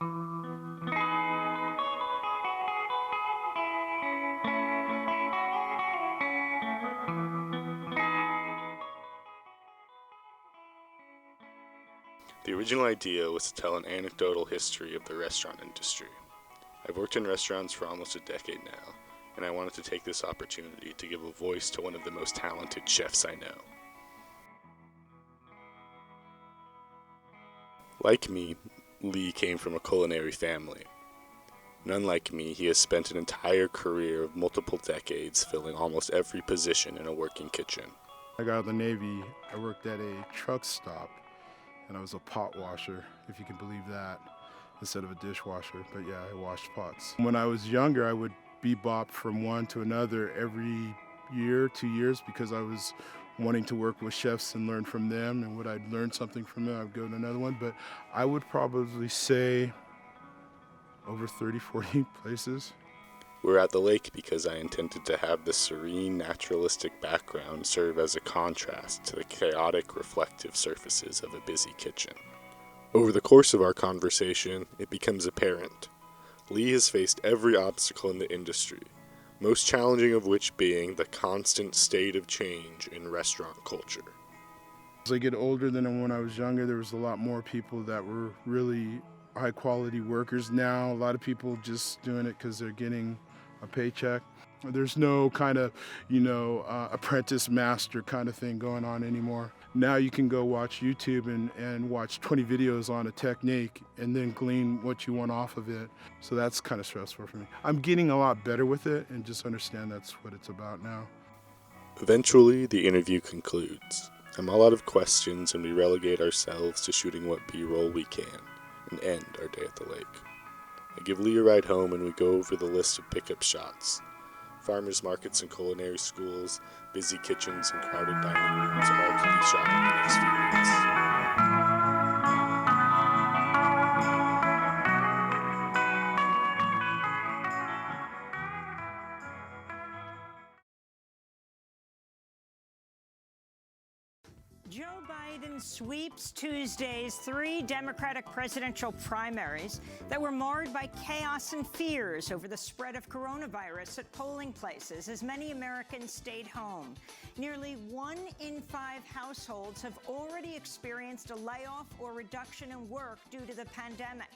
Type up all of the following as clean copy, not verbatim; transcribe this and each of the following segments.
The original idea was to tell an anecdotal history of the restaurant industry. I've worked in restaurants for almost a decade now, and I wanted to take this opportunity to give a voice to one of the most talented chefs I know. Like me, Lee came from a culinary family. And unlike me, he has spent an entire career of multiple decades filling almost every position in a working kitchen. I got out of the Navy, I worked at a truck stop, and I was a pot washer, if you can believe that, instead of a dishwasher. But yeah, I washed pots. When I was younger, I would bebop from one to another every year, 2 years, because I was wanting to work with chefs and learn from them, and when I'd learn something from them, I'd go to another one. But I would probably say over 30, 40 places. We're at the lake because I intended to have the serene, naturalistic background serve as a contrast to the chaotic, reflective surfaces of a busy kitchen. Over the course of our conversation, it becomes apparent Lee has faced every obstacle in the industry, most challenging of which being the constant state of change in restaurant culture. As I get older than when I was younger, there was a lot more people that were really high quality workers. Now, a lot of people just doing it because they're getting a paycheck. There's no kind of, apprentice master kind of thing going on anymore. Now you can go watch YouTube and watch 20 videos on a technique and then glean what you want off of it. So that's kind of stressful for me. I'm getting a lot better with it and just understand that's what it's about now. Eventually, the interview concludes. I'm all out of questions and we relegate ourselves to shooting what B-roll we can and end our day at the lake. I give Lee a ride home and we go over the list of pickup shots. Farmers markets and culinary schools, busy kitchens and crowded dining rooms, all to be shot in the next few weeks. Joe Biden sweeps Tuesday's 3 Democratic presidential primaries that were marred by chaos and fears over the spread of coronavirus at polling places as many Americans stayed home. Nearly 1 in 5 households have already experienced a layoff or reduction in work due to the pandemic.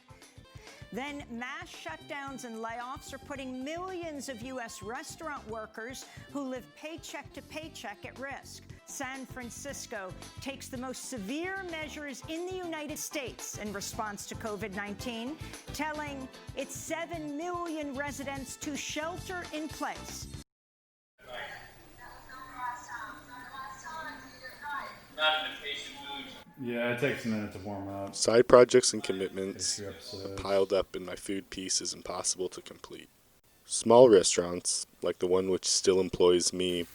Then mass shutdowns and layoffs are putting millions of U.S. restaurant workers who live paycheck to paycheck at risk. San Francisco takes the most severe measures in the United States in response to COVID-19, telling its 7 million residents to shelter in place. Yeah, it takes a minute to warm up. Side projects and commitments have piled up and my food piece is impossible to complete. Small restaurants, like the one which still employs me,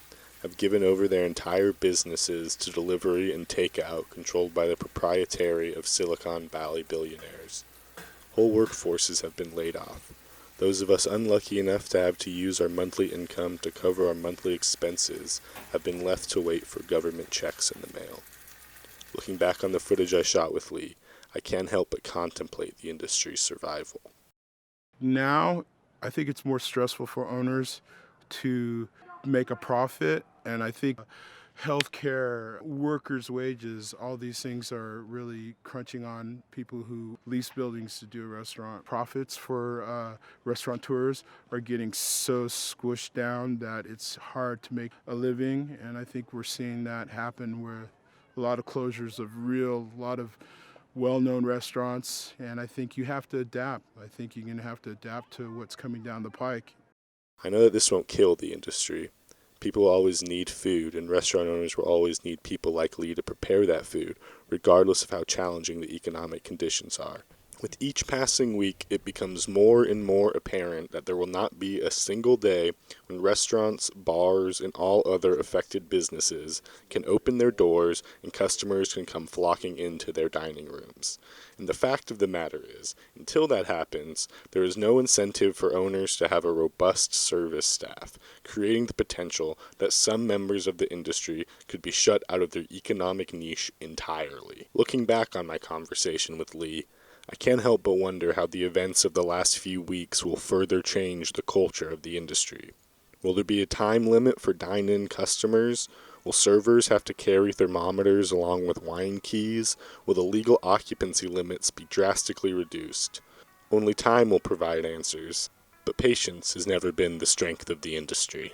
have given over their entire businesses to delivery and takeout controlled by the proprietary of Silicon Valley billionaires. Whole workforces have been laid off. Those of us unlucky enough to have to use our monthly income to cover our monthly expenses have been left to wait for government checks in the mail. Looking back on the footage I shot with Lee, I can't help but contemplate the industry's survival. Now, I think it's more stressful for owners to make a profit, and I think healthcare, workers' wages, all these things are really crunching on people who lease buildings to do a restaurant. Profits for restaurateurs are getting so squished down that it's hard to make a living, and I think we're seeing that happen where a lot of closures of a lot of well-known restaurants, and I think you have to adapt. I think you're going to have to adapt to what's coming down the pike. I know that this won't kill the industry. People always need food, and restaurant owners will always need people like Lee to prepare that food, regardless of how challenging the economic conditions are. With each passing week, it becomes more and more apparent that there will not be a single day when restaurants, bars, and all other affected businesses can open their doors and customers can come flocking into their dining rooms. And the fact of the matter is, until that happens, there is no incentive for owners to have a robust service staff, creating the potential that some members of the industry could be shut out of their economic niche entirely. Looking back on my conversation with Lee, I can't help but wonder how the events of the last few weeks will further change the culture of the industry. Will there be a time limit for dine-in customers? Will servers have to carry thermometers along with wine keys? Will the legal occupancy limits be drastically reduced? Only time will provide answers, but patience has never been the strength of the industry.